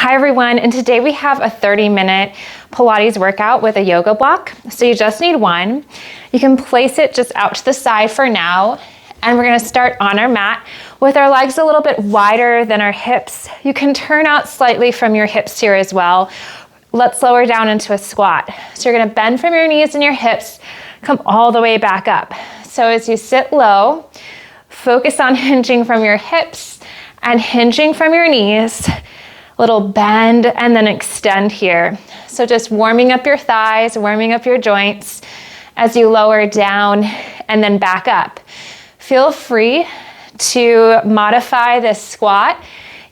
Hi everyone, and today we have a 30-minute Pilates workout with a yoga block. So you just need one. You can place it just out to the side for now, and we're gonna start on our mat with our legs a little bit wider than our hips. You can turn out slightly from your hips here as well. Let's lower down into a squat. So you're gonna bend from your knees and your hips, come all the way back up. So as you sit low, focus on hinging from your hips and hinging from your knees. Little bend and then extend here. So just warming up your thighs, warming up your joints as you lower down and then back up. Feel free to modify this squat.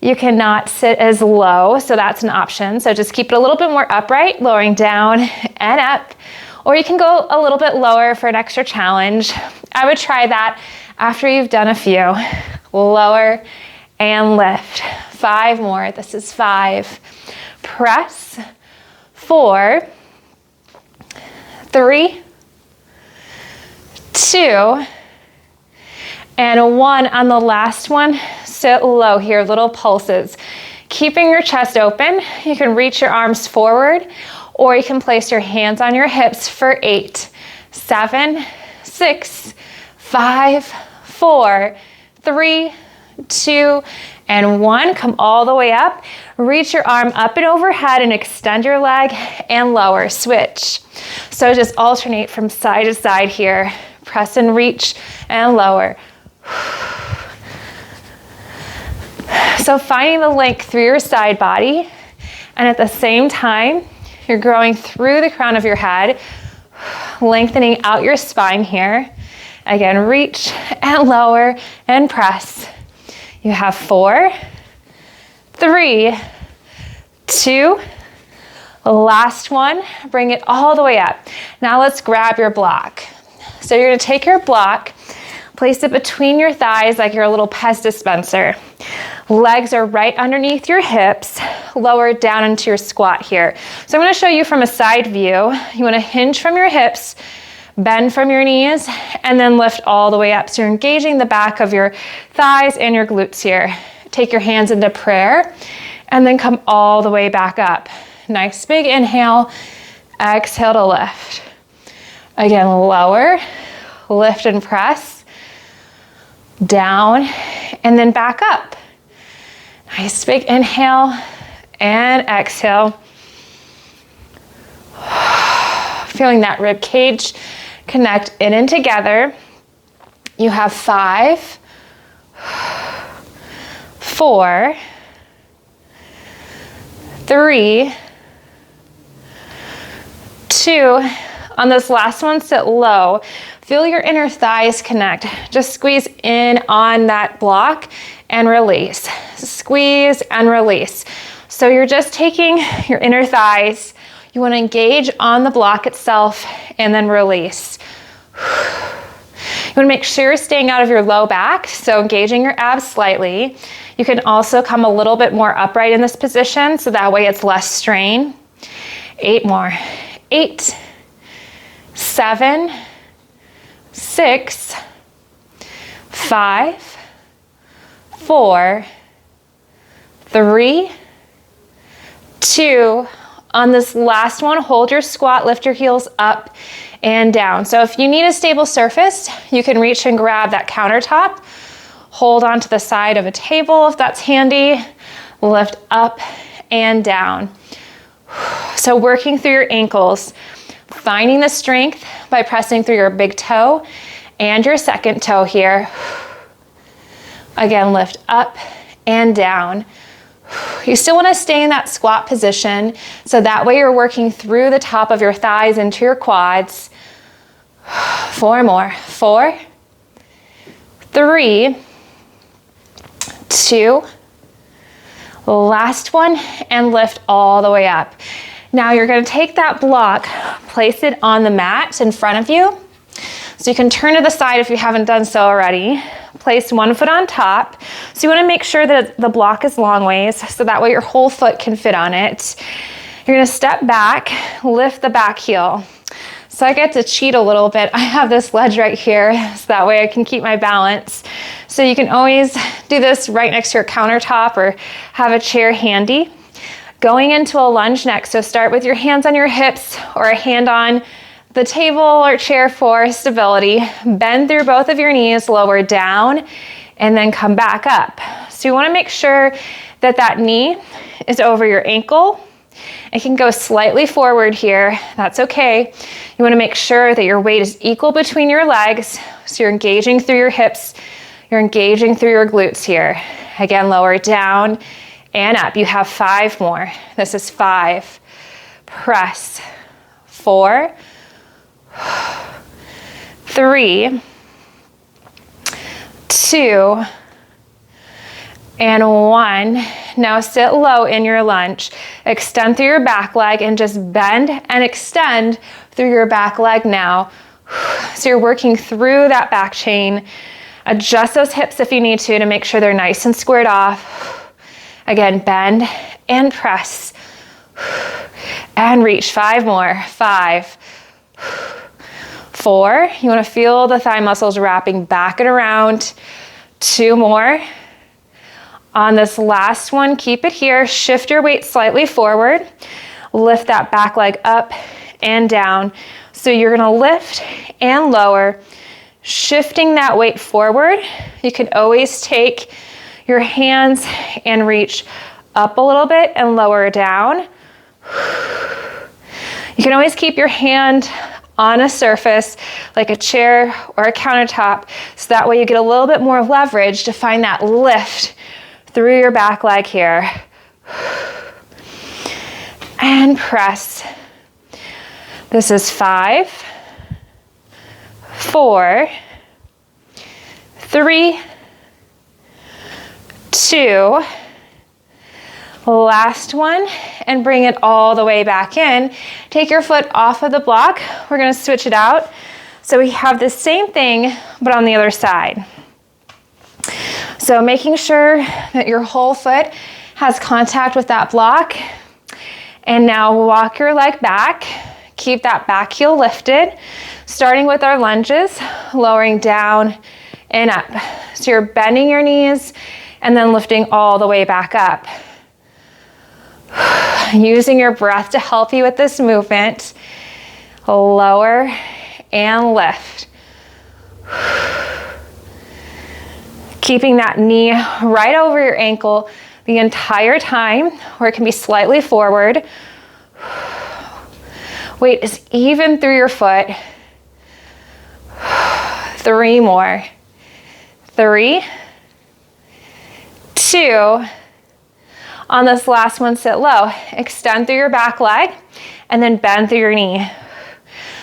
You cannot sit as low, so that's an option. So just keep it a little bit more upright, lowering down and up, or you can go a little bit lower for an extra challenge. I would try that after you've done a few. Lower and lift. 5 more. This is 5. Press. 4, 3, 2, and 1. On the last one, sit low here, little pulses. Keeping your chest open, you can reach your arms forward, or you can place your hands on your hips for 8, 7, 6, 5, 4, 3, 2, and 1. Come all the way up. Reach your arm up and overhead and extend your leg and lower. Switch. So just alternate from side to side here. Press and reach and lower. So finding the length through your side body, and at the same time, you're growing through the crown of your head, lengthening out your spine here. Again, reach and lower and press. You have 4, 3, 2, last one, bring it all the way up. Now let's grab your block. So you're gonna take your block, place it between your thighs like you're a little Pez dispenser. Legs are right underneath your hips, lower down into your squat here. So I'm gonna show you from a side view. You wanna hinge from your hips, bend from your knees, and then lift all the way up. So you're engaging the back of your thighs and your glutes here. Take your hands into prayer, and then come all the way back up. Nice big inhale, exhale to lift. Again, lower, lift and press, down, and then back up. Nice big inhale and exhale. Feeling that rib cage connect in and together. You have 5, 4, 3, 2. On this last one, sit low. Feel your inner thighs connect. Just squeeze in on that block and release. Squeeze and release. So you're just taking your inner thighs. You want to engage on the block itself and then release. You want to make sure you're staying out of your low back, so engaging your abs slightly. You can also come a little bit more upright in this position, so that way it's less strain. 8 more. 8, 7, 6, 5, 4, 3, 2. On this last one, hold your squat, lift your heels up and down. So if you need a stable surface, you can reach and grab that countertop. Hold onto the side of a table if that's handy. Lift up and down. So working through your ankles, finding the strength by pressing through your big toe and your second toe here. Again, lift up and down. You still want to stay in that squat position, so that way you're working through the top of your thighs into your quads. 4 more. 4, 3, 2, last one, and lift all the way up. Now you're going to take that block, place it on the mat in front of you. So you can turn to the side if you haven't done so already. Place one foot on top. So you want to make sure that the block is long ways, so that way your whole foot can fit on it. You're going to step back, lift the back heel. So I get to cheat a little bit. I have this ledge right here, so that way I can keep my balance. So you can always do this right next to your countertop or have a chair handy. Going into a lunge next, so start with your hands on your hips or a hand on the table or chair for stability. Bend through both of your knees, lower down, and then come back up. So you want to make sure that that knee is over your ankle. It can go slightly forward here. That's okay. You want to make sure that your weight is equal between your legs. So you're engaging through your hips. You're engaging through your glutes here. Again, lower down and up. You have 5 more. This is 5. Press. 4, 3, 2, and 1. Now sit low in your lunge. Extend through your back leg and just bend and extend through your back leg now. So you're working through that back chain. Adjust those hips if you need to make sure they're nice and squared off. Again, bend and press. And reach. 5 more. 5, 4. You want to feel the thigh muscles wrapping back and around. 2 more. On this last one, keep it here. Shift your weight slightly forward. Lift that back leg up and down. So you're going to lift and lower, shifting that weight forward. You can always take your hands and reach up a little bit and lower down. You can always keep your hand on a surface like a chair or a countertop, so that way you get a little bit more leverage to find that lift through your back leg here. And press. This is 5, 4, 3, 2, last one, and bring it all the way back in. Take your foot off of the block. We're gonna switch it out. So we have the same thing, but on the other side. So making sure that your whole foot has contact with that block. And now walk your leg back. Keep that back heel lifted. Starting with our lunges, lowering down and up. So you're bending your knees and then lifting all the way back up. Using your breath to help you with this movement. Lower and lift. Keeping that knee right over your ankle the entire time, or it can be slightly forward. Weight is even through your foot. 3 more. 3, 2. On this last one, sit low. Extend through your back leg and then bend through your knee.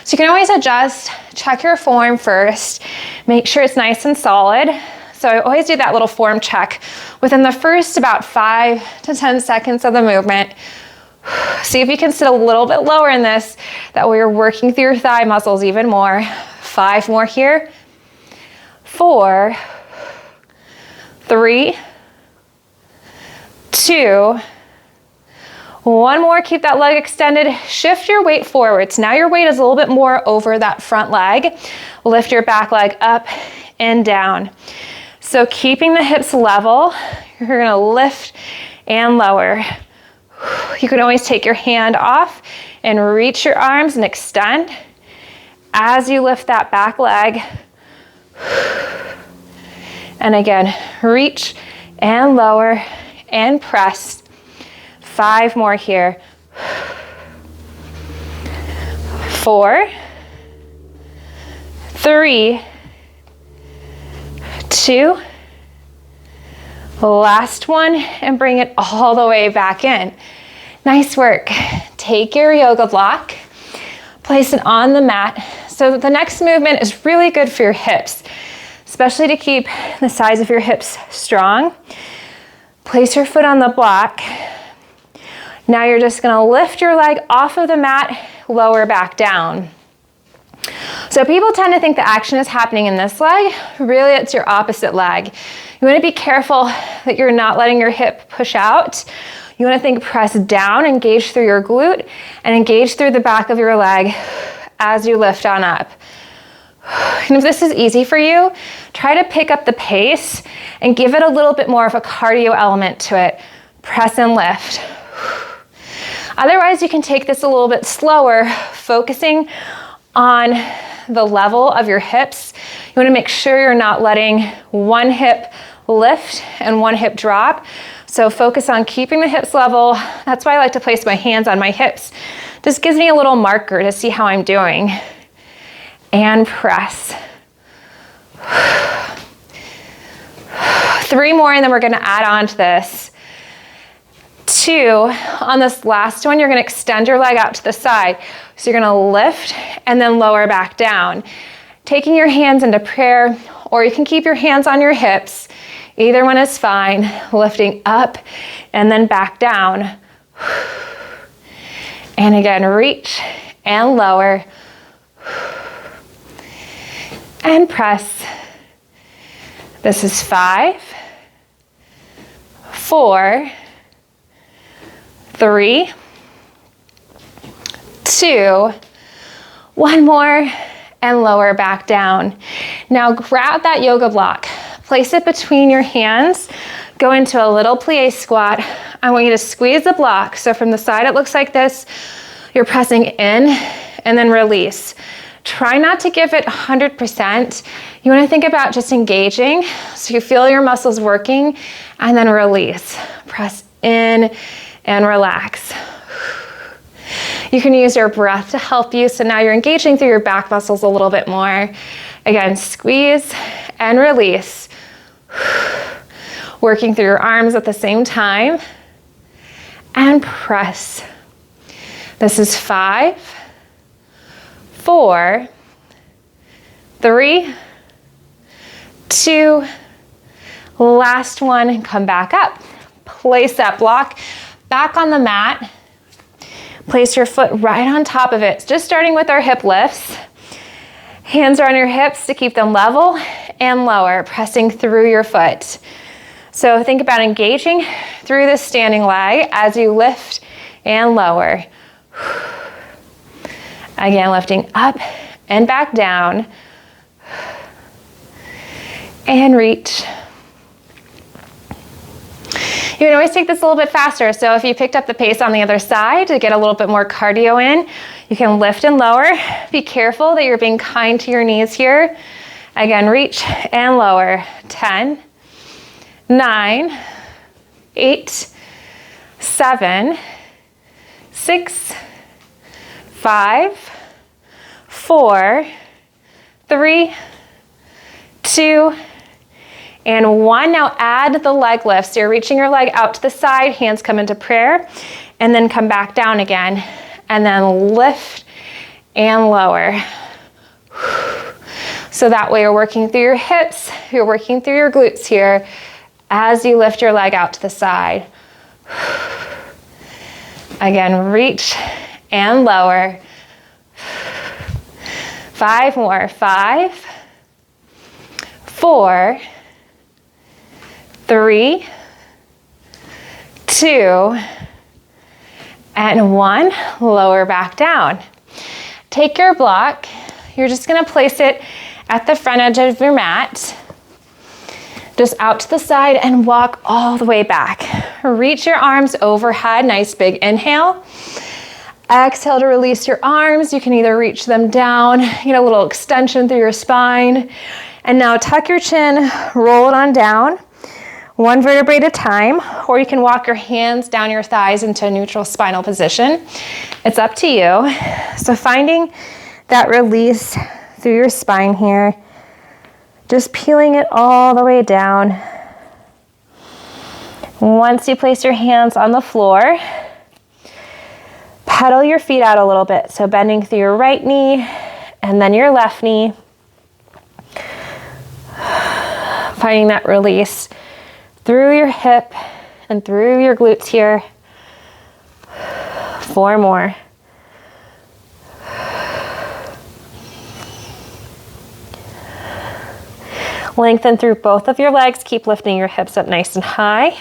So you can always adjust, check your form first, make sure it's nice and solid. So I always do that little form check within the first about 5 to 10 seconds of the movement. See if you can sit a little bit lower in this, that way you're working through your thigh muscles even more. 5 more here. 4, 3, 2, 1 more. Keep that leg extended. Shift your weight forwards. Now your weight is a little bit more over that front leg. Lift your back leg up and down. So keeping the hips level, you're gonna lift and lower. You can always take your hand off and reach your arms and extend as you lift that back leg. And again, reach and lower and press. 5 more here. 4, 3, 2, last one, and bring it all the way back in. Nice work. Take your yoga block, place it on the mat. So the next movement is really good for your hips, especially to keep the size of your hips strong. Place your foot on the block. Now you're just gonna lift your leg off of the mat, lower back down. So people tend to think the action is happening in this leg. Really, it's your opposite leg. You wanna be careful that you're not letting your hip push out. You wanna think press down, engage through your glute, and engage through the back of your leg as you lift on up. And if this is easy for you, try to pick up the pace and give it a little bit more of a cardio element to it. Press and lift. Otherwise, you can take this a little bit slower, focusing on the level of your hips. You want to make sure you're not letting one hip lift and one hip drop. So focus on keeping the hips level. That's why I like to place my hands on my hips. Just gives me a little marker to see how I'm doing. And press. 3 more, and then we're gonna add on to this. 2, on this last one, you're gonna extend your leg out to the side. So you're gonna lift and then lower back down. Taking your hands into prayer, or you can keep your hands on your hips. Either one is fine. Lifting up and then back down. And again, reach and lower. And press. This is 5, 4, 3, 2, 1 more, and lower back down. Now grab that yoga block, place it between your hands, go into a little plie squat. I want you to squeeze the block. So from the side it looks like this. You're pressing in and then release. Try not to give it 100%. You want to think about just engaging so you feel your muscles working, and then release. Press in and relax. You can use your breath to help you, so now you're engaging through your back muscles a little bit more. Again, squeeze and release. Working through your arms at the same time. And press. This is 5, 4, 3, 2, last one, come back up. Place that block back on the mat. Place your foot right on top of it. Just starting with our hip lifts. Hands are on your hips to keep them level and lower, pressing through your foot. So think about engaging through this standing leg as you lift and lower. Again, lifting up and back down. And reach. You can always take this a little bit faster. So if you picked up the pace on the other side to get a little bit more cardio in, you can lift and lower. Be careful that you're being kind to your knees here. Again, reach and lower. 10, 9, 8, 7, 6, 5, 4, 3, 2, and 1. Now add the leg lift. So you're reaching your leg out to the side, hands come into prayer, and then come back down again. And then lift and lower. So that way you're working through your hips, you're working through your glutes here as you lift your leg out to the side. Again, reach and lower. 5 more. 5, 4, 3, 2, and 1. Lower back down. Take your block. You're just going to place it at the front edge of your mat. Just out to the side and walk all the way back. Reach your arms overhead. Nice big inhale. Exhale to release your arms. You can either reach them down, get a little extension through your spine. And now tuck your chin, roll it on down. 1 vertebrae at a time, or you can walk your hands down your thighs into a neutral spinal position. It's up to you. So finding that release through your spine here, just peeling it all the way down. Once you place your hands on the floor, pedal your feet out a little bit. So bending through your right knee and then your left knee. Finding that release through your hip and through your glutes here. 4 more. Lengthen through both of your legs. Keep lifting your hips up nice and high.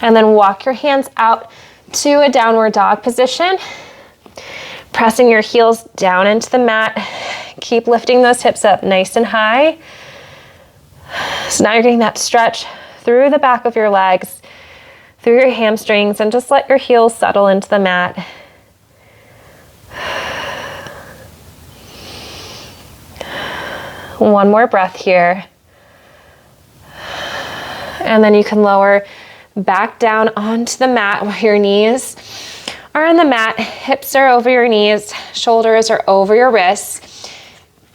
And then walk your hands out to a downward dog position. Pressing your heels down into the mat. Keep lifting those hips up nice and high. So now you're getting that stretch through the back of your legs, through your hamstrings, and just let your heels settle into the mat. One more breath here. And then you can lower back down onto the mat where your knees are on the mat, hips are over your knees, shoulders are over your wrists.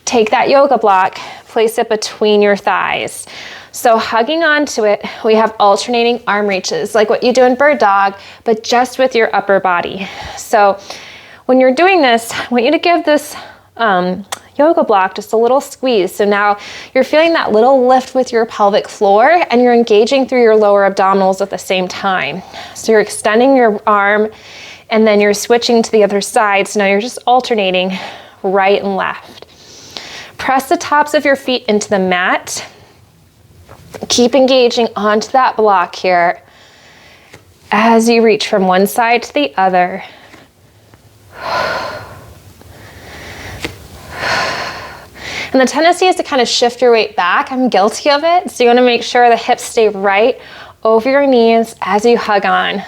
Take that yoga block, place it between your thighs. So hugging onto it, we have alternating arm reaches, like what you do in bird dog, but just with your upper body. So when you're doing this, I want you to give this yoga block just a little squeeze. So now you're feeling that little lift with your pelvic floor, and you're engaging through your lower abdominals at the same time. So you're extending your arm, and then you're switching to the other side. So now you're just alternating right and left. Press the tops of your feet into the mat. Keep engaging onto that block here as you reach from one side to the other. And the tendency is to kind of shift your weight back. I'm guilty of it. So you want to make sure the hips stay right over your knees as you hug on.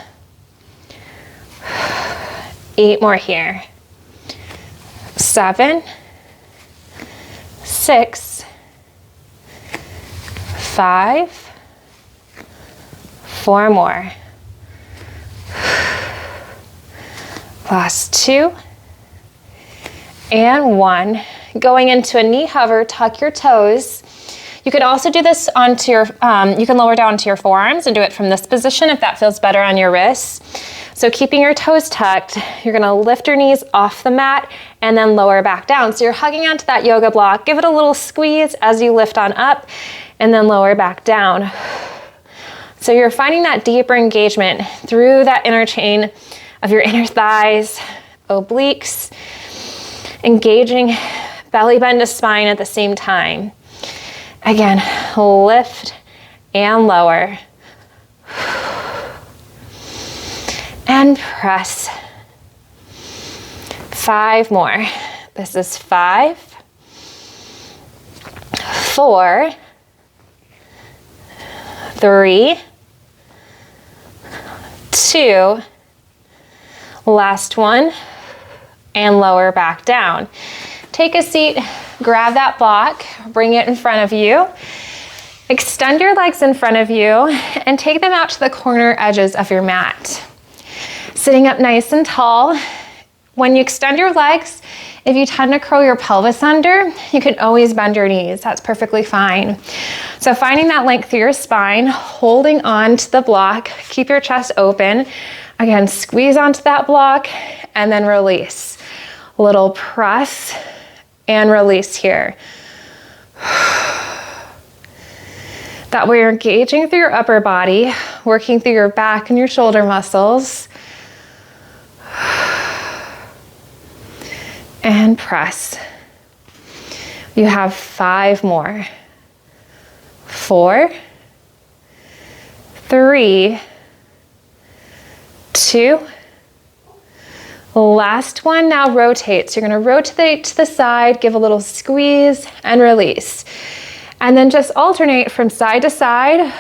8 more here. 7, 6, 5, 4 more. Last 2 and 1. Going into a knee hover, tuck your toes. You can also do this onto your, you can lower down to your forearms and do it from this position if that feels better on your wrists. So keeping your toes tucked, you're gonna lift your knees off the mat and then lower back down. So you're hugging onto that yoga block. Give it a little squeeze as you lift on up and then lower back down. So you're finding that deeper engagement through that inner chain of your inner thighs, obliques, engaging belly bend to spine at the same time. Again, lift and lower. And press. 5 more. This is 5, 4, 3, 2, last one, and lower back down. Take a seat, grab that block, bring it in front of you. Extend your legs in front of you and take them out to the corner edges of your mat. Sitting up nice and tall. When you extend your legs, if you tend to curl your pelvis under, you can always bend your knees. That's perfectly fine. So finding that length through your spine, holding on to the block, keep your chest open. Again, squeeze onto that block and then release. Little press and release here. That way you're engaging through your upper body, working through your back and your shoulder muscles. And press. You have 5 more. 4, 3, 2, last one. Now rotate. So you're going to rotate to the side, give a little squeeze and release. And then just alternate from side to side.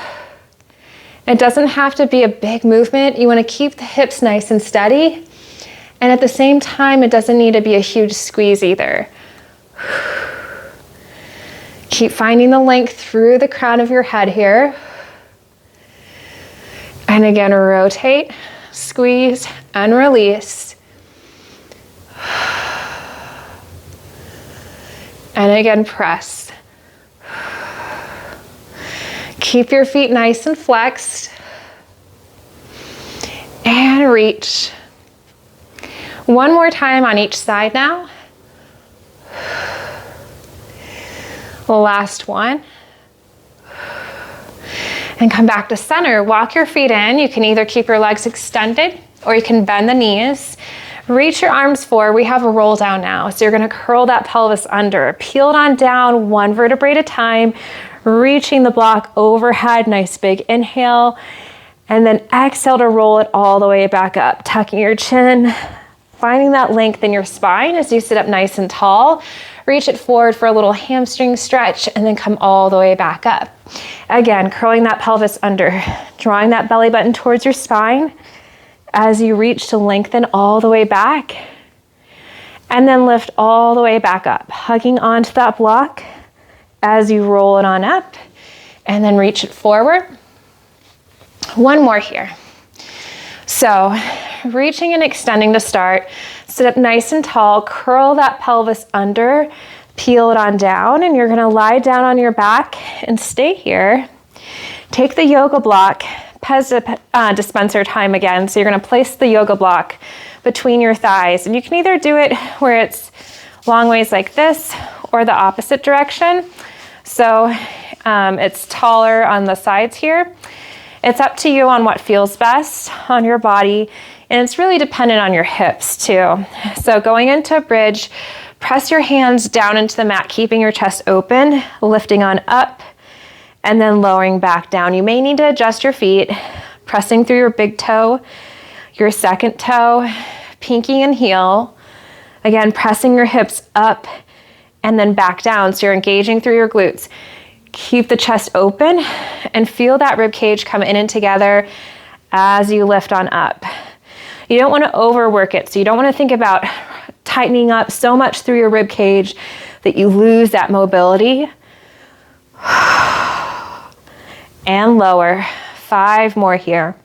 It doesn't have to be a big movement. You want to keep the hips nice and steady. And at the same time, it doesn't need to be a huge squeeze either. Keep finding the length through the crown of your head here. And again, rotate, squeeze, and release. And again, press. Keep your feet nice and flexed. And reach. One more time on each side now. Last one. And come back to center. Walk your feet in. You can either keep your legs extended or you can bend the knees. Reach your arms forward. We have a roll down now. So you're gonna curl that pelvis under. Peel it on down, one vertebrae at a time, reaching the block overhead. Nice big inhale. And then exhale to roll it all the way back up. Tucking your chin, finding that length in your spine as you sit up nice and tall. reach it forward for a little hamstring stretch, and then come all the way back up. Again, curling that pelvis under, drawing that belly button towards your spine as you reach to lengthen all the way back, and then lift all the way back up, hugging onto that block as you roll it on up, and then reach it forward. One more here. So reaching and extending to start, sit up nice and tall, curl that pelvis under, peel it on down, and you're gonna lie down on your back and stay here. Take the yoga block, Pez dispenser time again. So you're gonna place the yoga block between your thighs, and you can either do it where it's long ways like this or the opposite direction. So it's taller on the sides here. It's up to you on what feels best on your body, and it's really dependent on your hips too. So going into a bridge, press your hands down into the mat, keeping your chest open, lifting on up, and then lowering back down. You may need to adjust your feet, pressing through your big toe, your second toe, pinky and heel. Again, pressing your hips up and then back down, so you're engaging through your glutes. Keep the chest open and feel that rib cage come in and together as you lift on up. You don't want to overwork it, so you don't want to think about tightening up so much through your rib cage that you lose that mobility. And lower. 5 more here.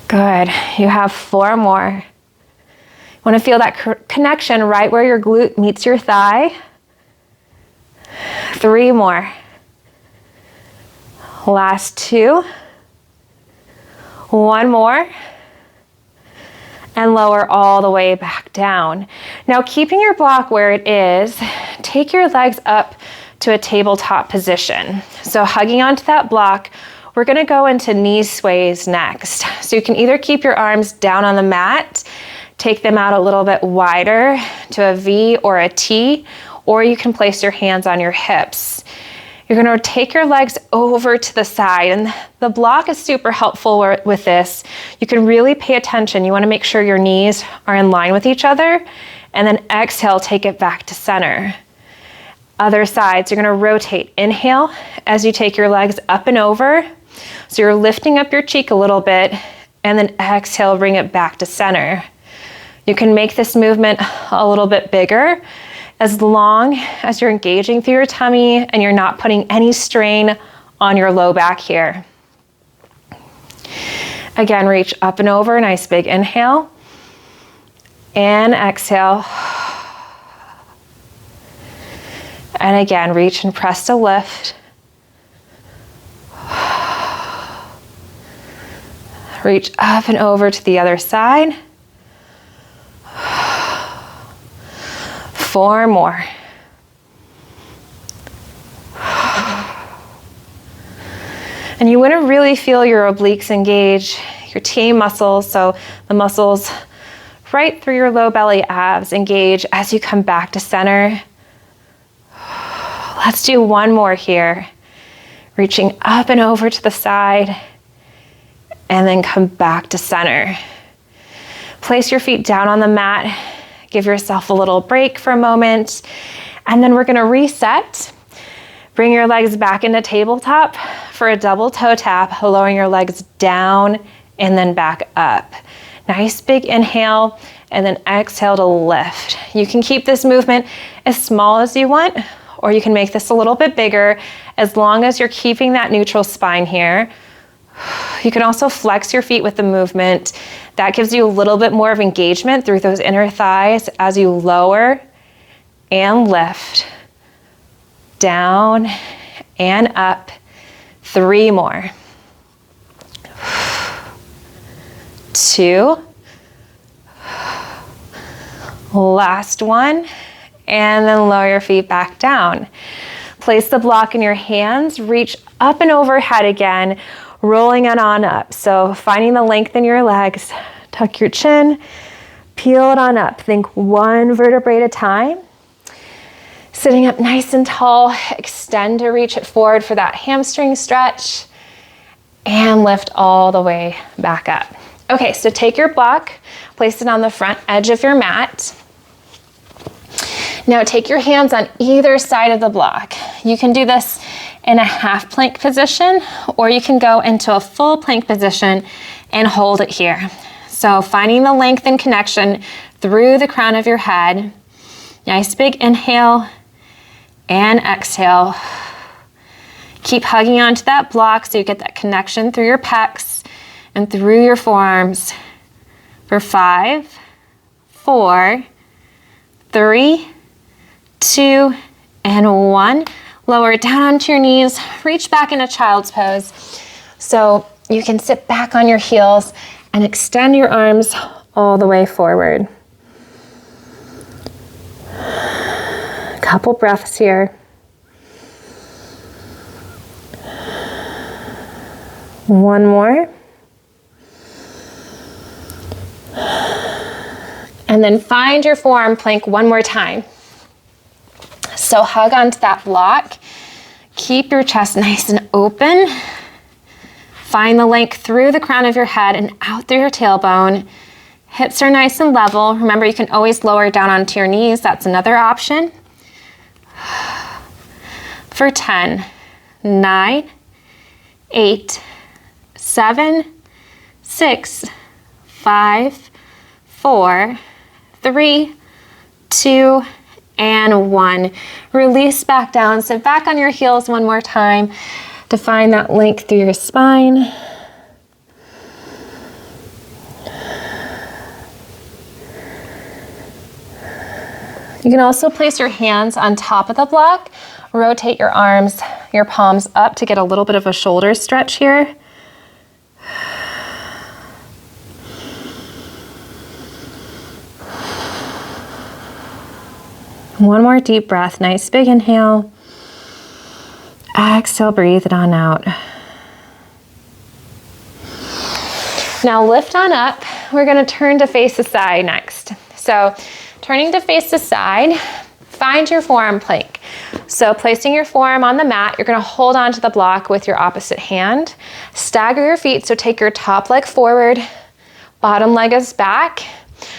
Good. You have 4 more. You want to feel that connection right where your glute meets your thigh. 3 more. Last 2. 1 more. And lower all the way back down. Now, keeping your block where it is, take your legs up to a tabletop position. So hugging onto that block, we're gonna go into knee sways next. So you can either keep your arms down on the mat, take them out a little bit wider to a V or a T, or you can place your hands on your hips. You're gonna take your legs over to the side, and the block is super helpful with this. You can really pay attention. You wanna make sure your knees are in line with each other, and then exhale, take it back to center. Other sides, you're gonna rotate. Inhale as you take your legs up and over. So you're lifting up your cheek a little bit, and then exhale, bring it back to center. You can make this movement a little bit bigger as long as you're engaging through your tummy and you're not putting any strain on your low back here. Again, reach up and over, nice big inhale. And exhale. And again, reach and press to lift. Reach up and over to the other side. 4 more. And you want to really feel your obliques engage, your TA muscles, so the muscles right through your low belly abs engage as you come back to center. Let's do 1 more here. Reaching up and over to the side, and then come back to center. Place your feet down on the mat. Give yourself a little break for a moment, and then we're gonna reset. Bring your legs back into tabletop for a double toe tap, lowering your legs down and then back up. Nice big inhale, and then exhale to lift. You can keep this movement as small as you want, or you can make this a little bit bigger, as long as you're keeping that neutral spine here. You can also flex your feet with the movement. That gives you a little bit more of engagement through those inner thighs as you lower and lift. Down and up. 3 more. 2. Last one. And then lower your feet back down. Place the block in your hands. Reach up and overhead again, rolling it on up. So finding the length in your legs. Tuck your chin, peel it on up. Think 1 vertebrae at a time. Sitting up nice and tall, extend to reach it forward for that hamstring stretch, and lift all the way back up. Okay, so take your block, place it on the front edge of your mat. Now take your hands on either side of the block. You can do this in a half plank position, or you can go into a full plank position and hold it here. So finding the length and connection through the crown of your head. Nice big inhale and exhale. Keep hugging onto that block so you get that connection through your pecs and through your forearms for 5, 4, 3, 2, and 1. Lower down onto your knees, reach back into child's pose. So you can sit back on your heels and extend your arms all the way forward. Couple breaths here. One more. And then find your forearm plank one more time. So hug onto that block. Keep your chest nice and open. Find the length through the crown of your head and out through your tailbone. Hips are nice and level. Remember, you can always lower down onto your knees. That's another option. For 10, 9, 8, 7, 6, 5, 4, 3, 2, and 1. Release back down. Sit back on your heels one more time to find that length through your spine. You can also place your hands on top of the block. Rotate your arms, your palms up to get a little bit of a shoulder stretch here. One more deep breath. Nice big inhale. Exhale, breathe it on out. Now lift on up. We're going to turn to face the side next. So turning to face the side, find your forearm plank. So placing your forearm on the mat, you're going to hold onto the block with your opposite hand. Stagger your feet, so take your top leg forward, bottom leg is back.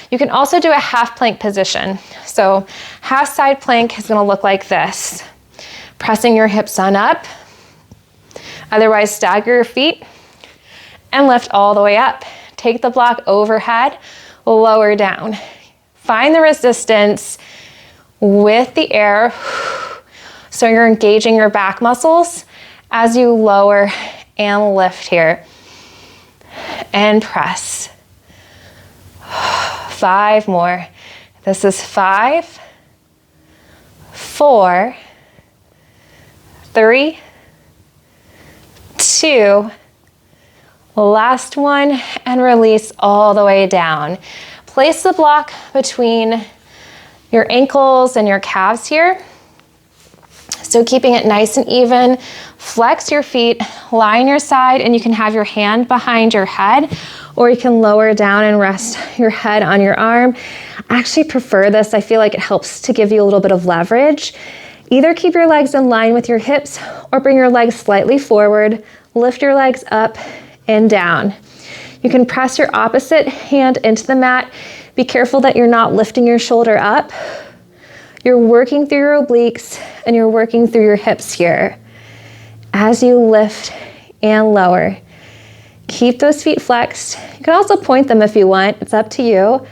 You can also do a half plank position. So half side plank is going to look like this. Pressing your hips on up. Otherwise, stagger your feet and lift all the way up. Take the block overhead, lower down. Find the resistance with the air. So you're engaging your back muscles as you lower and lift here. And press. 5 more. This is 5, 4, 3, 2, last one, and release all the way down. Place the block between your ankles and your calves here. So keeping it nice and even. Flex your feet, lie on your side, and you can have your hand behind your head, or you can lower down and rest your head on your arm. I actually prefer this. I feel like it helps to give you a little bit of leverage. Either keep your legs in line with your hips or bring your legs slightly forward. Lift your legs up and down. You can press your opposite hand into the mat. Be careful that you're not lifting your shoulder up. You're working through your obliques and you're working through your hips here. As you lift and lower, keep those feet flexed. You can also point them if you want. It's up to you.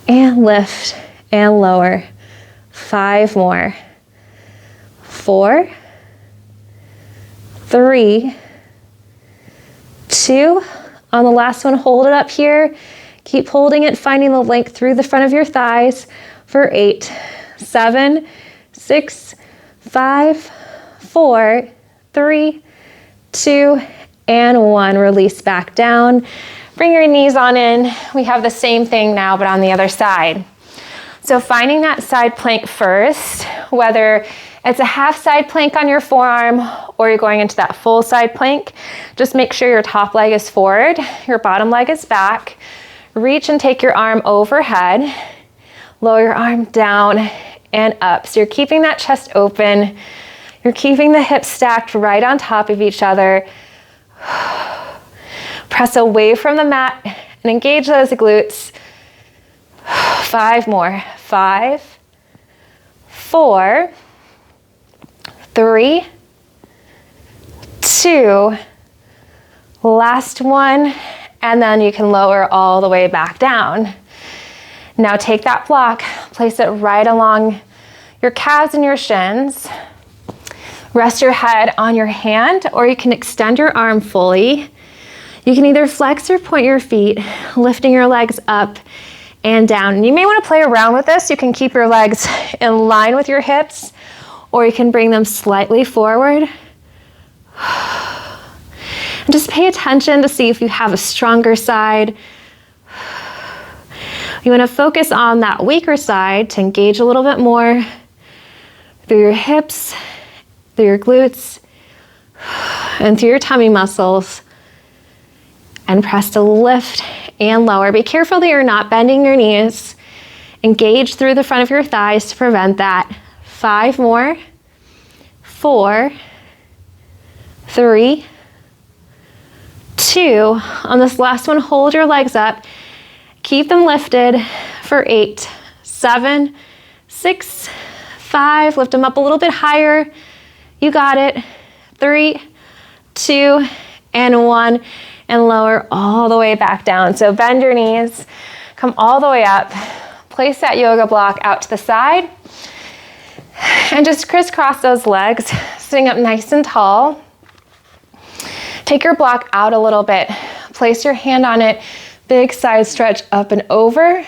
And lift and lower. 5 more. 4, 3, 2. On the last one, hold it up here. Keep holding it, finding the length through the front of your thighs for 8, 7, 6, 5, 4, 3, 2, and 1. Release back down. Bring your knees on in. We have the same thing now, but on the other side. So finding that side plank first, whether it's a half side plank on your forearm or you're going into that full side plank, just make sure your top leg is forward, your bottom leg is back. Reach and take your arm overhead. Lower your arm down and up. So you're keeping that chest open. You're keeping the hips stacked right on top of each other. Press away from the mat and engage those glutes. 5 more. 5, 4, 3, 2, last one, and then you can lower all the way back down. Now take that block, place it right along your calves and your shins. Rest your head on your hand, or you can extend your arm fully. You can either flex or point your feet, lifting your legs up and down. And you may want to play around with this. You can keep your legs in line with your hips, or you can bring them slightly forward. And just pay attention to see if you have a stronger side. You want to focus on that weaker side to engage a little bit more through your hips, through your glutes, and through your tummy muscles. And press to lift and lower. Be careful that you're not bending your knees. Engage through the front of your thighs to prevent that. 5 more. 4, 3, 2. On this last one, hold your legs up. Keep them lifted for 8, 7, 6, 5. Lift them up a little bit higher. You got it. 3, 2, and 1. And lower all the way back down. So bend your knees, come all the way up, place that yoga block out to the side, and just crisscross those legs, sitting up nice and tall. Take your block out a little bit, place your hand on it, big side stretch up and over,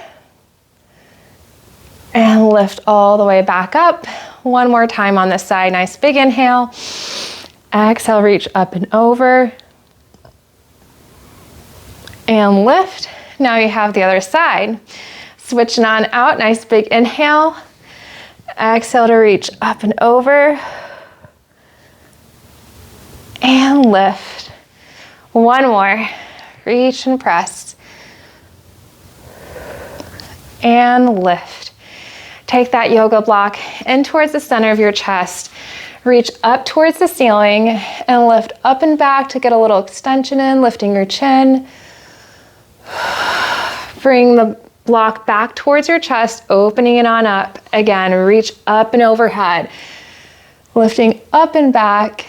and lift all the way back up. One more time on this side, nice big inhale. Exhale, reach up and over. And lift. Now you have the other side. Switching on out, nice big inhale. Exhale to reach up and over. And lift. One more. Reach and press. And lift. Take that yoga block in towards the center of your chest. Reach up towards the ceiling and lift up and back to get a little extension in, lifting your chin. Bring the block back towards your chest, opening it on up. Again, reach up and overhead, lifting up and back.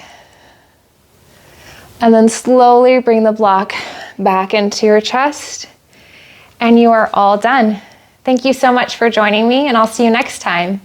And then slowly bring the block back into your chest. And you are all done. Thank you so much for joining me, and I'll see you next time.